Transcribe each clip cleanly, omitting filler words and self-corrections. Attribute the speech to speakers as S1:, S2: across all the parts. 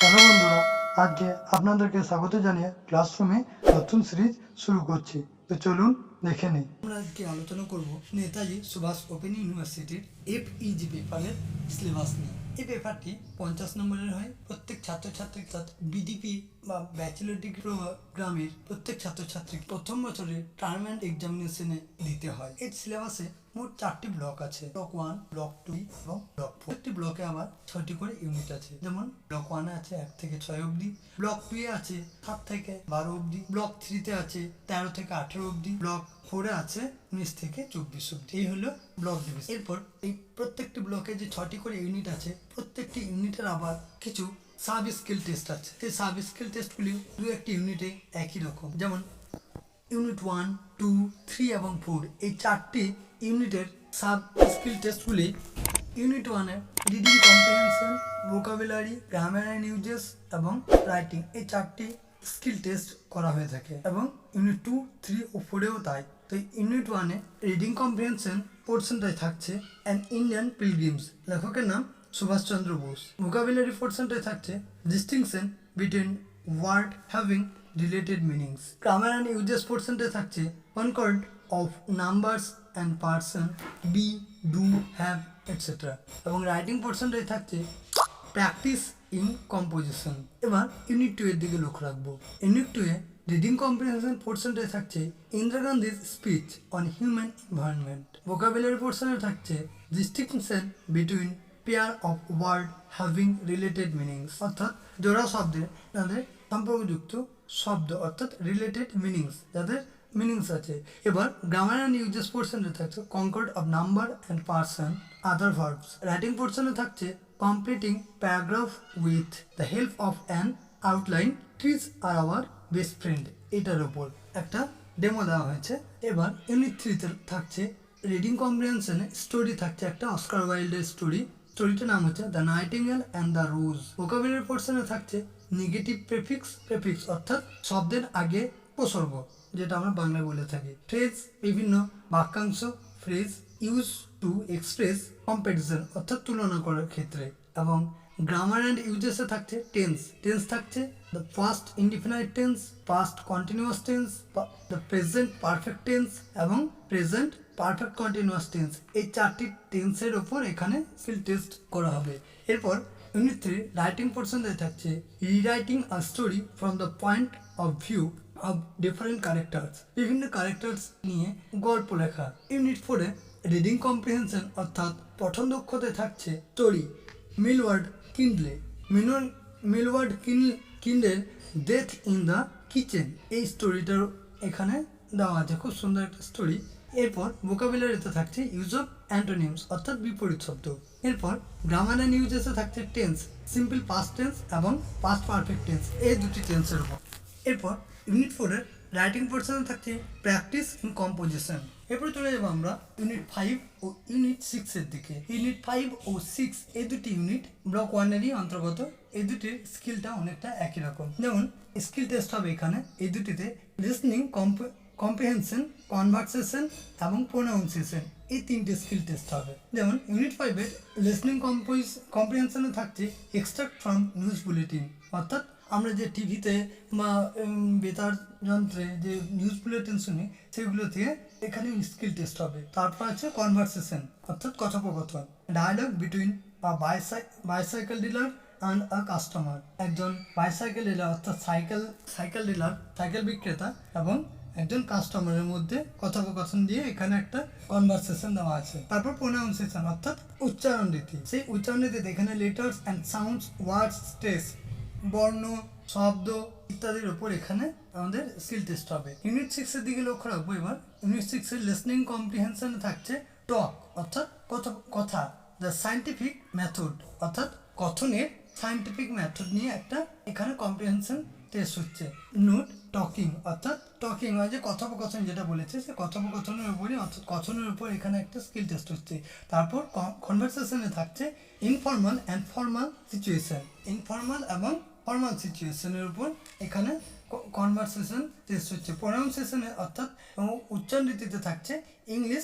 S1: Hello বন্ধুরা, আজকে আপনাদেরকে স্বাগত জানিয়ে ক্লাসরুমে নতুন সিরিজ শুরু করছি। তো চলুন দেখে নিই। আমরা আজকে আলোচনা করব নেতাজি সুভাষ ওপেন ইউনিভার্সিটির FEG পেপারের সিলেবাস নিয়ে। এই পেপারটি 50 নম্বরের হয়। প্রত্যেক ছাত্রছাত্রী BDP বা ব্যাচেলর ডিগ্রি প্রোগ্রামের প্রত্যেক ছাত্রছাত্রী প্রথম বছরে টার্ম অ্যান্ড এক্সামিনেশনে দিতে হয়। এর সিলেবাসে মোট 4টি ব্লক আছে, ব্লক 1, ব্লক 2 এবং ব্লক 4। প্রত্যেকটি ব্লকে আবার 6টি করে ইউনিট আছে। যেমন ব্লক 1 এ আছে 1 থেকে 6 অবধি, ব্লক 2 এ আছে 7 থেকে 12 অবধি, ব্লক 3 তে আছে 13 থেকে 18 অবধি, ব্লক 4 এ আছে 19 থেকে 24 অবধি। এই হলো ব্লক ডিভিশন। এরপর এই প্রত্যেকটি ব্লকে যে 6টি করে ইউনিট আছে, প্রত্যেকটি ইউনিটের আবার কিছু সাব স্কিল টেস্ট আছে। সেই সাব স্কিল টেস্টগুলি দু একটি ইউনিটে একই রকম। যেমন ইউনিট 1, 2, 3 এবং 4 এই 4টি ইউনিটের সাব স্কিল টেস্টগুলি ইউনিট 1 এ reading comprehension, vocabulary, grammar and usages এবং রাইটিং এই 4টি স্কিল টেস্ট করা হয়ে থাকে এবং ইউনিট 2, 3 ও 4 এও তাই। তো ইউনিট 1 এ রিডিং কম্প্রিহেনশন পোর্শনটাই থাকছে অ্যান ইন্ডিয়ান পিলগ্রিমস, লেখকের নাম সুভাষচন্দ্র বোস। ভোকাবুলারি পোর্শনটাই থাকছে distinction between word having related meanings. Grammar and uses portionতে থাকছে concord of numbers and person, be, do, have, etc. এবং রাইটিং পোর্শনটাই থাকছে প্র্যাকটিস ইন কম্পোজিশন। এবার ইউনিট 2 এর দিকে লক্ষ্য রাখবো। ইউনিট 2 এ রিডিং কম্প্রিহেনশন পোর্শনটাই থাকছে ইন্দিরা গান্ধীর speech on human environment. Vocabulary পোর্শনে থাকছে distinction between pair of word having related meanings, অর্থাৎ জোড়া শব্দের তাদের সম্পর্কযুক্ত শব্দ অর্থাৎ রিলেটেড মিনিংস, যাদের মিনিংস আছে। এবার গ্রামার অ্যান্ড ইউজেস পোর্শনে থাকছে concord of number and person, other verbs. Writing পোর্শনে থাকছে completing paragraph with the help of an outline, trees are our best friend. এটার উপর একটা ডেমো দেওয়া হয়েছে। এবার ইউনিট 3 তে থাকছে রিডিং কম্প্রিহেনশনে স্টোরি থাকছে একটা অস্কার ওয়াইল্ডের স্টোরি। স্টোরিটার নাম হচ্ছে the nightingale and the rose. Vocabulary পোর্শনে থাকছে নেগেটিভ প্রেফিক্স অর্থাৎ শব্দের আগে উপসর্গ, যেটা আমরা বাংলায় বলে থাকি। ফ্রেজ বিভিন্ন বাক্যাংশ, phrase use to express comparison অর্থাৎ তুলনা করার ক্ষেত্রে। এবং গ্রামার অ্যান্ড ইউজেসে থাকছে টেন্স থাকছে the first indefinite tense, past continuous tense, the present perfect tense এবং প্রেজেন্ট পারফেক্ট কন্টিনিউয়াস টেন্স। এই 4টি টেন্সের ওপর এখানে স্কিল টেস্ট করা হবে। এরপর ইউনিট 3 রাইটিং পোর্শনে থাকছে rewriting a story from the point of view of different characters, বিভিন্ন ক্যারেক্টার্স নিয়ে গল্প লেখা। ইউনিট 4 এ রিডিং কম্প্রিহেনশন অর্থাৎ পঠন দক্ষতায় থাকছে স্টোরি মিলওয়ার্ড কিন্ডের ডেথ ইন দ্য কিচেন। এই স্টোরিটার এখানে দেওয়া আছে, খুব সুন্দর একটা স্টোরি। এরপর ভোকাবুলারিতে থাকছে ইউজ অফ অ্যান্টোনিমস অর্থাৎ বিপরীত শব্দ। এরপর গ্রামার অ্যান্ড ইউজেসে থাকছে টেন্স, সিম্পল পাস্ট টেন্স এবং পাস্ট পারফেক্ট টেন্স, এই দুটি টেন্সের উপর। এরপর ইউনিট 4 এর রাইটিং পোর্শনে থাকছে প্র্যাকটিস ইন কম্পোজিশন। এরপর চলে যাবো আমরা ইউনিট 5 ও ইউনিট 6 এর দিকে। ইউনিট 5 ও 6 এই দুটি ইউনিট ব্লক 1 এরই অন্তর্গত। এই দুটির স্কিলটা অনেকটা একই রকম। যেমন স্কিল টেস্ট হবে এখানে এই দুটিতে লিসনিং, কম্প্রিহেনশন, কনভারসেশন এবং প্রোনাউন্সিয়েশন, এই 3টে স্কিল টেস্ট হবে। যেমন ইউনিট 5 এর লিসনিং কম্প্রিহেনশনে থাকছে এক্সট্রাক্ট ফ্রম নিউজ বুলেটিন, অর্থাৎ আমরা যে টিভিতে বা বেতার যন্ত্রে যে নিউজ বুলেটিন শুনি সেগুলো থেকে এখানে স্কিল টেস্ট হবে। তারপর আছে কনভারসেশন অর্থাৎ কথোপকথন, dialogue between bicycle dealer and a customer. একজন বাইসাইকেল ডিলার অর্থাৎ সাইকেল ডিলার, সাইকেল বিক্রেতা এবং একজন কাস্টমারের মধ্যে কথোপকথন দিয়ে এখানে একটা কনভারসেশন দেওয়া আছে। তারপর প্রোনাউন্সিয়েশন অর্থাৎ উচ্চারণ রীতি। সেই উচ্চারণ রীতিতে এখানে letters and sounds, words, stress, বর্ণ, শব্দ ইত্যাদির উপর এখানে আমাদের স্কিল টেস্ট হবে। ইউনিট 6 এর দিকে লক্ষ্য রাখবো। এবার ইউনিট 6 এর লিসনিং কম্প্রিহেনশনে থাকছে টক অর্থাৎ কথা, দ্য সায়েন্টিফিক মেথড অর্থাৎ কথনের সায়েন্টিফিক মেথড নিয়ে একটা এখানে কম্প্রিহেনশন টেস্ট হচ্ছে। নোট টকিং অর্থাৎ টকিং হয় যে কথোপকথন যেটা বলেছে সে কথোপকথনের উপরে অর্থাৎ কথনের উপর এখানে একটা স্কিল টেস্ট হচ্ছে। তারপর কনভারসেশনে থাকছে informal and formal situation, informal এবং ফর্মাল সিচুয়েশনের উপর এখানে কনভারসেশন টেস্ট হচ্ছে। প্রোনাউন্সিয়েশনে অর্থাৎ উচ্চারণ রীতিতে থাকছে ইংলিশ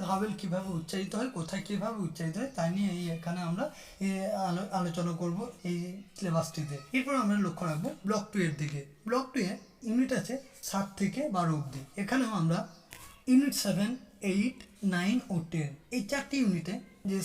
S1: ভাওয়েল কীভাবে উচ্চারিত হয়, কোথায় কীভাবে উচ্চারিত হয় তা নিয়ে এখানে আমরা আলোচনা করব এই সিলেবাসটিতে। এরপর আমরা লক্ষ্য রাখবো ব্লক 2 এর দিকে। ব্লক 2 এ ইউনিট আছে 7 থেকে 12 অবধি। এখানেও আমরা ইউনিট 7, 8, 9 ও 10 এই 4টি ইউনিটে যে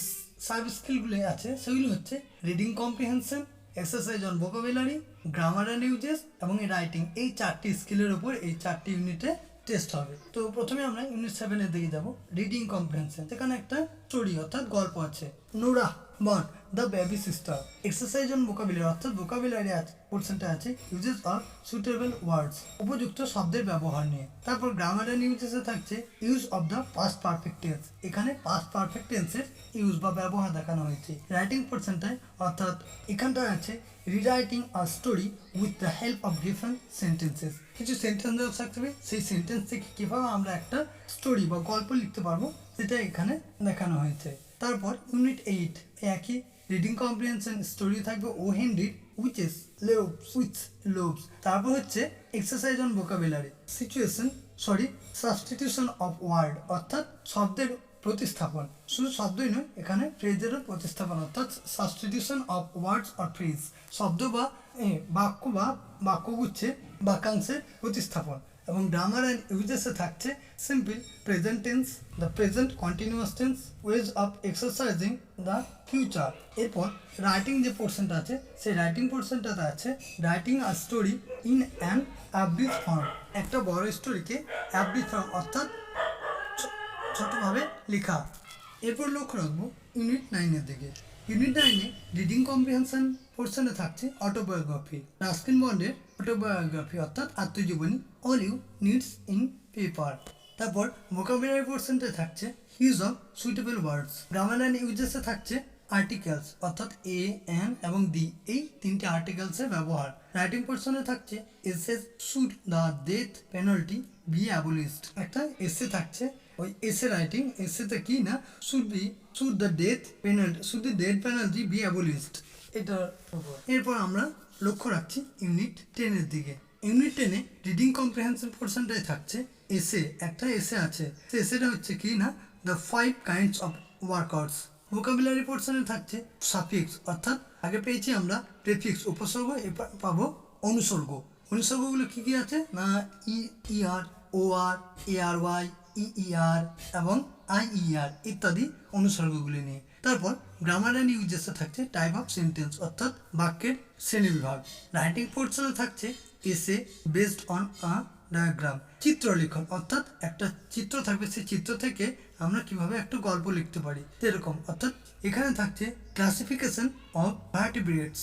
S1: সাব স্কিলগুলি আছে সেগুলি হচ্ছে reading comprehension, exercise on vocabulary, grammar and usages এবং রাইটিং। এই 4টি স্কিলের উপর এই 4টি ইউনিটে টেস্ট হবে। তো প্রথমে আমরা ইউনিট 7 এর দিকে যাব। রিডিং কম্প্রিহেনশন, সেখানে একটা স্টোরি অর্থাৎ গল্প আছে, নোরা বন the baby sister. Exercise on vocabulary অর্থাৎ ভোকাবুলারি পোর্শনটা আছে ইউজেস অফ সুটেবল ওয়ার্ডস, উপযুক্ত শব্দের ব্যবহার নিয়ে। তারপর গ্রামার অ্যান্ড ইউজেসে থাকছে use of the past perfect tense, এখানে পাস্ট পারফেক্ট টেন্সের ইউজ বা ব্যবহার দেখানো হয়েছে। রাইটিং পোর্শনটায় অর্থাৎ এখানটায় আছে rewriting a story with the help of different sentences, কিছু সেন্টেন্স দেওয়া থাকবে, সেই সেন্টেন্স থেকে কীভাবে আমরা একটা স্টোরি বা গল্প লিখতে পারবো সেটা এখানে দেখানো হয়েছে। তারপর ইউনিট 8 একই রিডিং কম্প্রিহেনশন স্টোরি থাকবে ওহেনরিড উইচেস লোভস। তারপর হচ্ছে exercise on vocabulary substitution of word অর্থাৎ শব্দের প্রতিস্থাপন, শুধু শব্দই নয় এখানে ফ্রেজেরও প্রতিস্থাপন অর্থাৎ substitution of words or phrase, শব্দ বা বাক্য বা বাক্যগুচ্ছে বাক্যাংশের প্রতিস্থাপন। এবং গ্রামার অ্যান্ড ইউজেসে থাকছে simple present tense, the present continuous tense, ways of exercising the future. এরপর রাইটিং যে পোর্শনটা আছে সেই রাইটিং পোর্শনটাতে আছে writing a story in an অ্যাব্রিজ form, একটা বড় স্টোরিকে অ্যাব্রিজ ফর্ম অর্থাৎ ছোটোভাবে লেখা। এরপর লক্ষ্য রাখবো ইউনিট 9 এর দিকে। ইউনিট 9 এ রিডিং কম্প্রিহেনশন পোর্শনে থাকছে অটোবায়োগ্রাফি, রাস্কিন বন্ডের অটোবায়োগ্রাফি অর্থাৎ আত্মজীবনী, all you needs in paper. তারপর ভোকাবুলারি পোর্শনটা থাকছে use of suitable words, grammar and ইউজেসে থাকছে আর্টিকেলস অর্থাৎ এ, এন এবং দি, এই 3টে আর্টিকেলসের ব্যবহার। রাইটিং পোর্শনে থাকছে essay should the death penalty be abolished, একটা এসে থাকছে, ওই এসে রাইটিং এসেতে কি না should the death penalty be abolished এটা। এরপর আমরা লক্ষ্য রাখছি ইউনিট 10 এর দিকে। ইউনিট 10 এ রিডিং কম্প্রিহেনশন পোর্শনটাই থাকছে এসে, একটা এসে আছে, সে এসেটা হচ্ছে কি না the 5 kinds of workouts. Vocabulary পোর্শনে থাকছে সাফিক্স অর্থাৎ আগে পেয়েছি আমরা প্রেফিক্স উপসর্গ, এবার পাবো অনুসর্গ। অনুসর্গগুলো কী কী আছে না ইআর, ওআর, এআরওয়াই, ইইআর এবং আইইআর ইত্যাদি অনুসর্গগুলি নিয়ে। তারপর গ্রামার অ্যান্ড ইউজেসে থাকছে টাইপ অফ সেন্টেন্স অর্থাৎ বাক্যের শ্রেণীবিভাগ। রাইটিং পোর্শনে থাকছে এসে বেসড অন আ ডায়াগ্রাম, চিত্রলেখন অর্থাৎ একটা চিত্র থাকবে, সেই চিত্র থেকে আমরা কিভাবে একটা গল্প লিখতে পারি সেরকম। অর্থাৎ এখানে থাকছে ক্লাসিফিকেশন অফ ভার্টিব্রেটস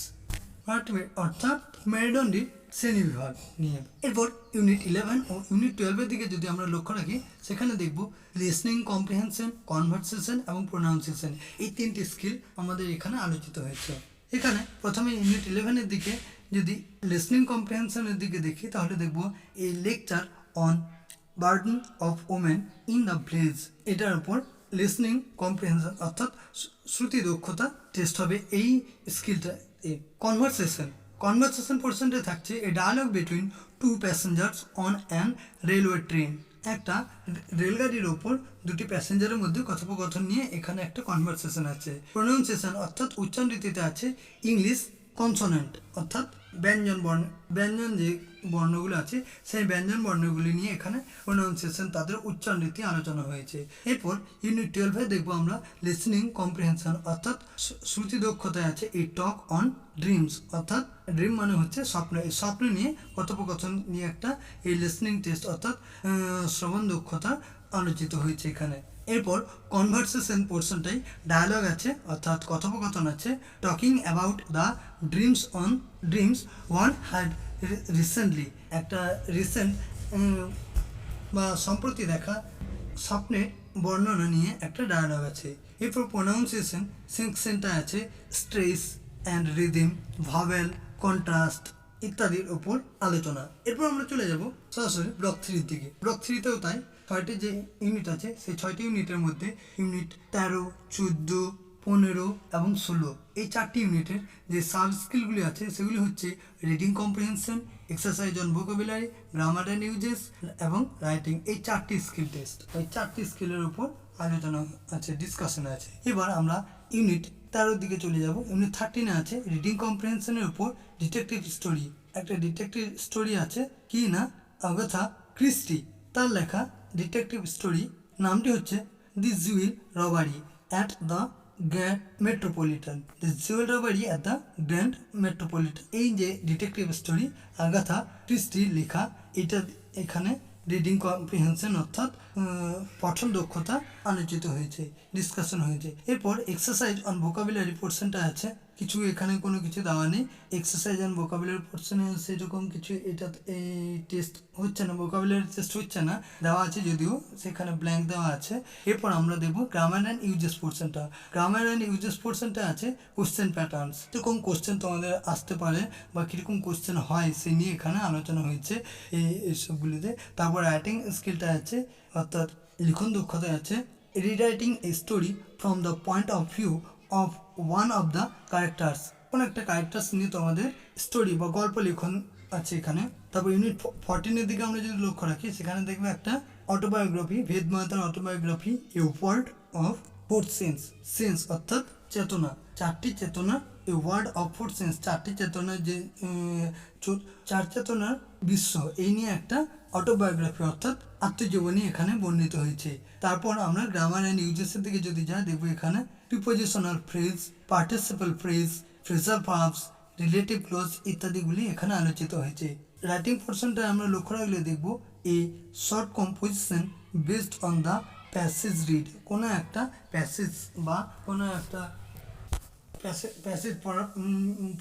S1: অর্থাৎ মেরুদণ্ডীর শ্রেণীবিভাগ নিয়ে। এরপর ইউনিট 11 ও ইউনিট 12 এর দিকে যদি আমরা লক্ষ্য রাখি সেখানে দেখব লিসনিং কম্প্রিহেনশন, কনভারসেশন এবং প্রোনাউন্সিয়েশন, এই 3টি স্কিল আমাদের এখানে আলোচিত হয়েছে। এখানে প্রথমে ইউনিট 11 এর দিকে যদি লিসনিং কম্প্রিহেনশনের দিকে দেখি তাহলে দেখব এই lecture on burden of women in the village, এটার উপর লিসনিং কম্প্রিহেনশন অর্থাৎ শ্রুতি দক্ষতা টেস্ট হবে এই স্কিলটা। কনভারসেশন পোর্শনটা থাকছে a dialogue between 2 passengers on an railway train, একটা রেলগাড়ির ওপর 2টি প্যাসেঞ্জারের মধ্যে কথোপকথন নিয়ে এখানে একটা কনভারসেশন আছে। প্রোনাউন্সিয়েশন অর্থাৎ উচ্চারণ রীতিতে আছে ইংলিশ কনসোনেন্ট অর্থাৎ ব্যঞ্জন যে বর্ণগুলো আছে সেই ব্যঞ্জন বর্ণগুলি নিয়ে এখানে প্রোনাউন্সিয়েশন তাদের উচ্চারণ রীতি আলোচনা হয়েছে। এরপর ইউনিট 12 দেখবো আমরা লিসনিং কম্প্রিহেনশন অর্থাৎ শ্রুতি দক্ষতায় আছে এই টক অন ড্রিমস অর্থাৎ ড্রিম মানে হচ্ছে স্বপ্ন, এই স্বপ্ন নিয়ে কথোপকথন নিয়ে একটা এই লিসনিং টেস্ট অর্থাৎ শ্রবণ দক্ষতা আলোচিত হয়েছে এখানে। এরপর কনভারসেশন পোর্শনটাই ডায়ালগ আছে অর্থাৎ কথোপকথন আছে, talking about the dreams one had recently, একটা রিসেন্ট বা সম্প্রতি দেখা স্বপ্নের বর্ণনা নিয়ে একটা ডায়ালগ আছে। এরপর প্রোনাউন্সিয়েশন সেকশনটা আছে stress and rhythm, vowel, contrast ইত্যাদির ওপর আলোচনা। এরপর আমরা চলে যাব সরাসরি ব্লক 3 দিকে। ব্লক 3তেও তাই 6টি যে ইউনিট আছে সেই 6টি ইউনিটের মধ্যে ইউনিট 13, 14, 15 এবং 16 এই 4টি ইউনিটের যে সাব স্কিলগুলি আছে সেগুলি হচ্ছে reading comprehension, exercise on vocabulary, grammar and usages এবং রাইটিং। এই 4টি স্কিল টেস্ট, এই 4টি স্কিলের উপর আলোচনা আছে, ডিসকাশন আছে। এবার আমরা ইউনিট 13 দিকে চলে যাব। ইউনিট 13 আছে রিডিং কম্প্রিহেনশনের উপর ডিটেকটিভ স্টোরি। একটা ডিটেকটিভ স্টোরি আছে, কি না, আগাথা ক্রিস্টি তার লেখা ডিটেকটিভ স্টোরি। নামটি হচ্ছে the jewel robbery at the grand metropolitan. The jewel robbery at the grand metropolitan. এই যে ডিটেকটিভ স্টোরি আগাথা ক্রিস্টির লেখা, এটা এখানে রিডিং কম্প্রিহেনশন অর্থাৎ পঠন দক্ষতা আলোচিত হয়েছে, ডিসকাশন হয়েছে। এরপর এক্সারসাইজ অন ভোকাবুলারি পোর্শনটা আছে, কিছু এখানে কোনো কিছু দেওয়া নেই। এক্সারসাইজ অন ভোকাবুলারি পোর্শনে সেরকম কিছু এটা এই টেস্ট হচ্ছে না, ভোকাবুলারি টেস্ট হচ্ছে না, দেওয়া আছে যদিও সেখানে ব্ল্যাঙ্ক দেওয়া আছে। এরপর আমরা দেখবো গ্রামার অ্যান্ড ইউজেস পোর্শনটা। গ্রামার অ্যান্ড ইউজেস পোর্শনটা আছে কোশ্চেন প্যাটার্নস, কীরকম কোশ্চেন তোমাদের আসতে পারে বা কীরকম কোশ্চেন হয় সে নিয়ে এখানে আলোচনা হয়েছে এইসবগুলিতে। তারপর রাইটিং স্কিলটা আছে অর্থাৎ লিখন দক্ষতা আছে। Rewriting a story from the point of view of one of the characters, কোনো একটা ক্যারেক্টার্স নিয়ে তোমাদের স্টোরি বা গল্প লিখন আছে এখানে। তারপর ইউনিট 14 দিকে আমরা যদি লক্ষ্য রাখি, সেখানে দেখবে একটা অটোবায়োগ্রাফি, ভেদ মাতার autobiography, a world of four sense. Sense অর্থাৎ চেতনা, 4টি চেতনা, a world of four sense, 4টি চেতনার যে 4 চেতনার বিশ্ব, এই নিয়ে একটা অটোবায়োগ্রাফি অর্থাৎ আত্মজীবনী এখানে বর্ণিত হয়েছে। তারপর আমরা গ্রামার অ্যান্ড ইউজেসের দিকে যদি যাই, দেখবো এখানে prepositional phrase, participial phrase, phrasal verbs, relative clause ইত্যাদিগুলি এখানে আলোচিত হয়েছে। রাইটিং পোর্শনটা আমরা লক্ষ্য রাখলে দেখবো a short composition based on the passage read, কোনো একটা প্যাসেজ বা কোনো একটা প্যাসেজ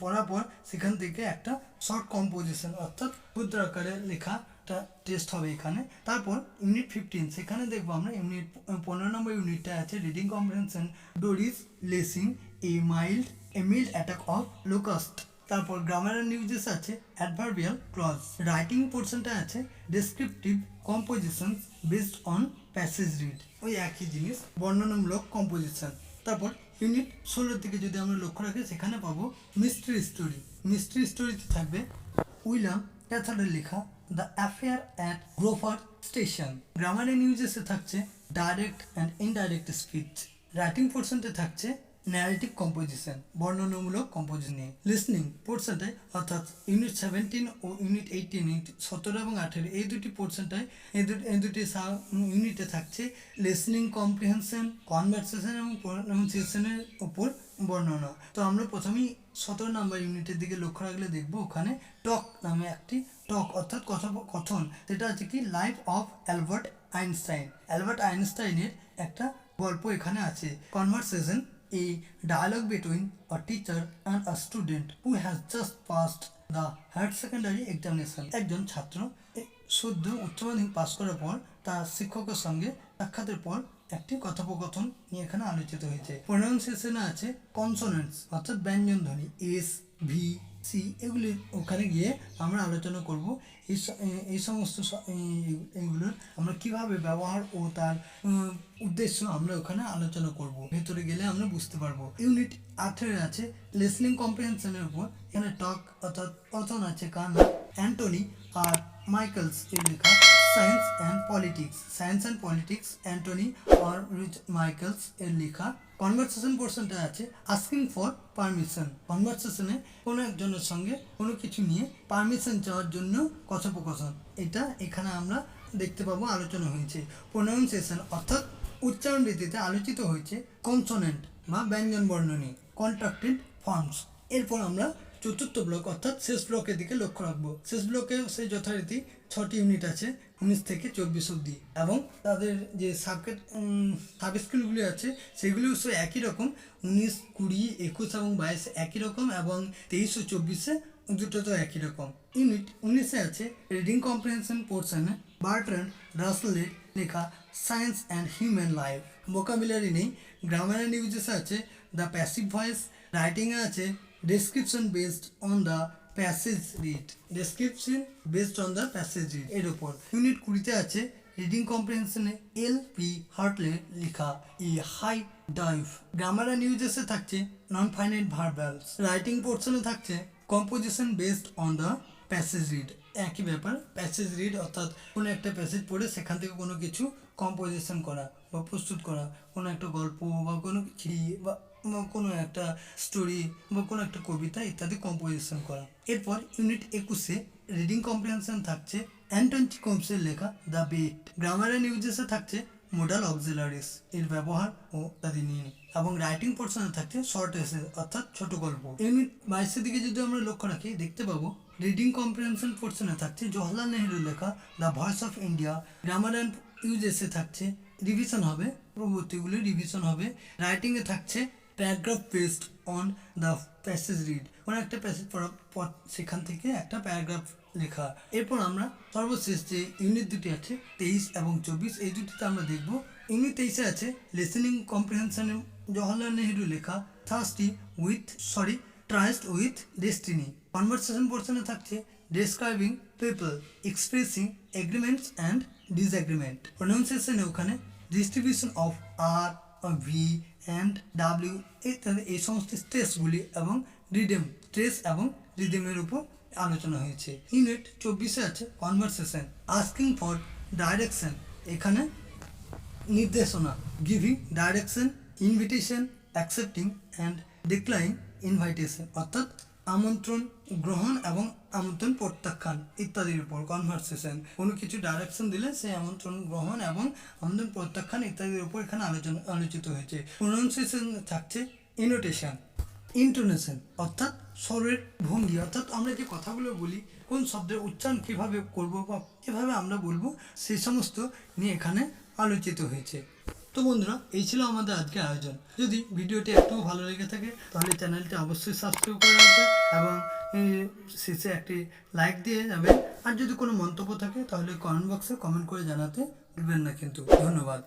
S1: পড়ার পর সেখান থেকে একটা শর্ট কম্পোজিশন অর্থাৎ ক্ষুদ্র আকারে লেখাটা টেস্ট হবে এখানে। তারপর ইউনিট 15, সেখানে দেখবো আমরা ইউনিট 15 নম্বর ইউনিটটা আছে reading comprehension Doris লেসিং A mild attack of locust. তারপর গ্রামার অ্যান্ড ইউজেস আছে অ্যাডভার্বিয়াল ক্লজ। রাইটিং পোর্শনটা আছে descriptive composition based on passage read, ওই একই জিনিস, বর্ণনামূলক কম্পোজিশন। তারপর ইউনিট 16 থেকে যদি আমরা লক্ষ্য রাখি, সেখানে পাবো মিস্ট্রি স্টোরি। মিস্ট্রি স্টোরিতে থাকবে উইলিয়াম ক্যাথারের লেখা the affair at Grover station. Grammar and ইউজেসে থাকছে direct and indirect speech. Writing পোর্শনতে থাকছে ন্যারেটিভ কম্পোজিশন, বর্ণনামূলক কম্পোজিশন নিয়ে। লিসনিং পোর্শনটায় অর্থাৎ ইউনিট 17 ও ইউনিট 18, 17 এবং 18 এই দুটি পোর্শনটায় এই দুটি ইউনিটে থাকছে লিসনিং কম্প্রিহেনশন, কনভারসেশন এবং প্রনাউন্সিয়েশনের উপর বর্ণনা। তো আমরা প্রথমেই 17 নম্বর ইউনিটের দিকে লক্ষ্য রাখলে দেখবো ওখানে টক নামে একটি টক অর্থাৎ কথোপকথন, সেটা আছে কি life of Albert Einstein. Albert আইনস্টাইনের একটা গল্প এখানে আছে। Conversation, a dialogue between a teacher and a student who has just passed the higher secondary examination. একজন ছাত্র সদ্য উচ্চ মাধ্যমিক পাস করার পর তার শিক্ষকের সঙ্গে সাক্ষাতের পর একটি কথোপকথন নিয়ে এখানে আলোচিত হয়েছে। প্রনাউন্সিয়েশনে আছে কনসোনেন্টস অর্থাৎ ব্যঞ্জন ধ্বনি, এস, ভি, সি, এগুলি ওখানে গিয়ে আমরা আলোচনা করব। এই সমস্ত এইগুলোর আমরা কিভাবে ব্যবহার ও তার উদ্দেশ্য আমরা ওখানে আলোচনা করব, ভেতরে গেলে আমরা বুঝতে পারবো। ইউনিট 18 আছে লিসনিং কম্প্রিহেনশনের উপর। এখানে টক অর্থাৎ কথন আছে কানা অ্যান্টনি আর মাইকেলস এর লেখা science and politics. Science and politics Antony R Michaels এর লেখা। কনভারসেশন পোর্শনটা আছে আস্কিং ফর পারমিশন। কনভারসেশনে কোনো একজনের সঙ্গে কোনো কিছু নিয়ে পারমিশন চাওয়ার জন্য কথোপকথন, এটা এখানে আমরা দেখতে পাবো আলোচনা হয়েছে। প্রোনাউন্সিয়েশন অর্থাৎ উচ্চারণ রীতিতে আলোচিত হয়েছে কনসোনেন্ট বা ব্যঞ্জন বর্ণ নিয়ে, কন্ট্রাক্টেড ফর্মস। এরপর আমরা চতুর্থ ব্লক অর্থাৎ শেষ ব্লকের দিকে লক্ষ্য রাখবো। শেষ ব্লকে সেই যথারীতি 6টি ইউনিট আছে 19 থেকে 24 অবধি, এবং তাদের যে সাব স্কিলগুলি আছে সেগুলিও সে একই রকম, 19, 20, 21 এবং 22 একই রকম, এবং 23 ও 24 দুটো তো একই রকম। ইউনিট 19 আছে রিডিং কম্প্রিহেনশন পোর্শনে বার্ট্রান্ড রাসেলের লেখা science and human life. Vocabulary নেই। গ্রামার অ্যান্ড ইউজেস আছে দ্য প্যাসিভ ভয়েস। রাইটিংয়ে আছে description based on the passage read. Description based on the passage read এর উপর। ইউনিট 20 আছে রিডিং কম্প্রিহেনশনে এল.পি. হার্টলে লেখা এ হাই ডাইভ। গ্রামার অ্যান্ড ইউজেসে থাকছে নন ফাইনাইট ভার্বালস। রাইটিং পোর্শনে থাকছে composition based on the passage read. একই ব্যাপার, প্যাসেজ রিড অর্থাৎ কোনো একটা প্যাসেজ পড়ে সেখান থেকে কোনো কিছু কম্পোজিশন করা বা প্রস্তুত করা, কোনো একটা গল্প বা কোনো কিছু বা কোনো একটা স্টোরি বা কোনো একটা কবিতা ইত্যাদি কম্পোজিশন করা। এরপর ইউনিট 21-এ রিডিং কম্প্রিহেনশন থাকছে অ্যান্টন চিকোমসের লেখা দ্য বেট। গ্রামার অ্যান্ড ইউজেসে থাকছে মোডাল অক্সিলারিস এর ব্যবহার ও তাদের নিয়ে, এবং রাইটিং পোর্শনে থাকছে শর্ট এসে অর্থাৎ ছোট গল্প। ইউনিট 22-এর দিকে যদি আমরা লক্ষ্য রাখি দেখতে পাবো রিডিং কম্প্রিহেনশন পোর্শনে থাকছে জওহরলাল নেহরুর লেখা the voice of India. Grammar and ইউজেসে থাকছে রিভিশন হবে, পরবর্তীগুলি রিভিশন হবে। রাইটিংয়ে থাকছে paragraph based on the passage read, কোনো একটা প্যাসেজ পড়ার পর সেখান থেকে একটা প্যারাগ্রাফ লেখা। এরপর আমরা সর্বশেষ যে ইউনিট দুটি আছে 23 এবং 24, এই দুটিতে আমরা দেখব। ইউনিট 23-এ আছে লিসেনিং কম্প্রিহেনশনে জওহরলাল নেহরু লেখা ট্রাস্ট উইথ ডেস্টিনি। কনভারসেশন পোর্শনে থাকছে describing people, expressing agreements and disagreement. প্রোনাউন্সিয়েশনে ওখানে distribution of R, V and W ইত্যাদি এই সমস্ত স্ট্রেসগুলি এবং রিডেম, স্ট্রেস এবং রিডেমের উপর আলোচনা হয়েছে। ইউনিট 24-এ আছে কনভারসেশন আস্কিং ফর ডাইরেকশন। এখানে নির্দেশনা giving direction, invitation, accepting and decline invitation, অর্থাৎ আমন্ত্রণ গ্রহণ এবং আমন্ত্রণ প্রত্যাখ্যান ইত্যাদির উপর কনভারসেশন। কোনো কিছু ডাইরেকশন দিলে সেই আমন্ত্রণ গ্রহণ এবং আমন্ত্রণ প্রত্যাখ্যান ইত্যাদির উপর এখানে আলোচিত হয়েছে। প্রোনাউন্সিয়েশন থাকছে ইনোটেশন, ইন্টোনেশন অর্থাৎ স্বরের ভঙ্গি, অর্থাৎ আমরা যে কথাগুলো বলি কোন শব্দের উচ্চারণ কীভাবে করব বা কীভাবে আমরা বলবো সেই সমস্ত নিয়ে এখানে আলোচিত হয়েছে। তো বন্ধুরা, এই ছিল আমাদের আজকের আয়োজন। যদি ভিডিওটি একটু ভালো লেগে থাকে তাহলে চ্যানেলটি অবশ্যই সাবস্ক্রাইব করে রাখবেন এবং শেষে একটি লাইক দিয়ে যাবেন। আর যদি কোনো মন্তব্য থাকে তাহলে কমেন্ট বক্সে কমেন্ট করে জানাতে ভুলবেন না কিন্তু। ধন্যবাদ।